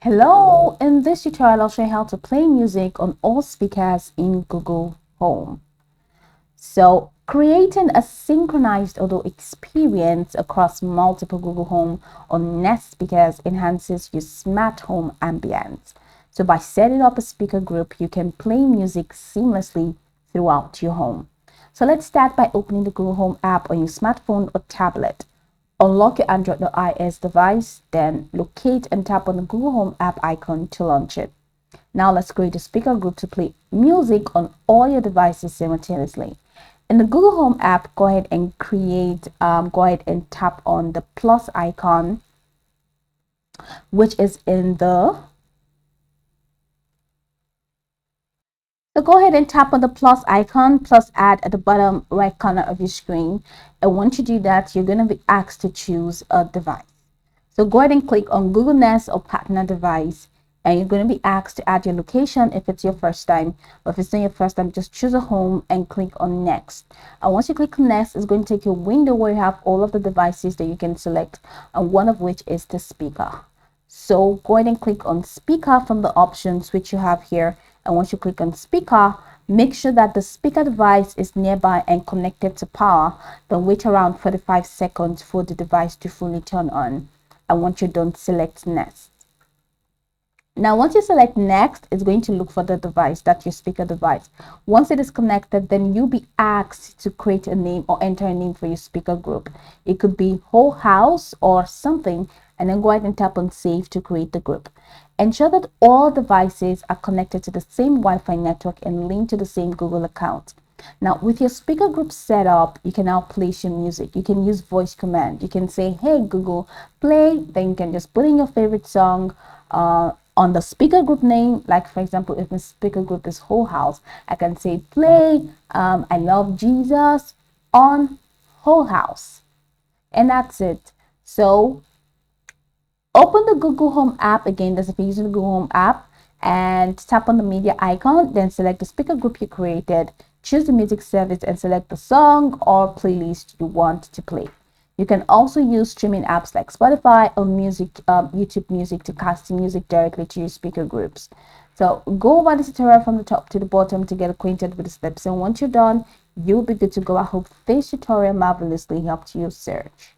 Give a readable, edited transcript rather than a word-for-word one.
Hello, in this tutorial I'll show you how to play music on all speakers in Google Home. So creating a synchronized audio experience across multiple Google Home or Nest speakers enhances your smart home ambience. So by setting up a speaker group, you can play music seamlessly throughout your home. So let's start by opening the Google Home app on your smartphone or tablet. Unlock your Android or iOS device, then locate and tap on the Google Home app icon to launch it. Now let's create a speaker group to play music on all your devices simultaneously. In the Google Home app, go ahead and tap on the plus icon, which is in the So go ahead and tap on the plus icon, plus add at the bottom right corner of your screen. And once you do that, you're going to be asked to choose a device. So go ahead and click on Google Nest or partner device, and you're going to be asked to add your location if it's your first time. But if it's not your first time, just choose a home and click on next. And once you click on next, it's going to take you a window where you have all of the devices that you can select, and one of which is the speaker. So go ahead and click on speaker from the options which you have here. And once you click on speaker, make sure that the speaker device is nearby and connected to power. Then wait around 45 seconds for the device to fully turn on. And once you're done, select next. Now, once you select next, it's going to look for the device, that's your speaker device. Once it is connected, then you'll be asked to create a name or enter a name for your speaker group. It could be whole house or something, and then go ahead and tap on save to create the group. Ensure that all devices are connected to the same Wi-Fi network and linked to the same Google account. Now, with your speaker group set up, you can now place your music. You can use voice command. You can say, hey, Google, play. Then you can just put in your favorite song on the speaker group name. Like, for example, if my speaker group is Whole House, I can say, play I Love Jesus on Whole House. And that's it. So open the Google Home app again. That's if you're using the Google Home app, and tap on the media icon. Then select the speaker group you created. Choose the music service and select the song or playlist you want to play. You can also use streaming apps like Spotify or YouTube Music to cast music directly to your speaker groups. So go over the tutorial from the top to the bottom to get acquainted with the steps. And once you're done, you'll be good to go. I hope this tutorial marvelously helped you search.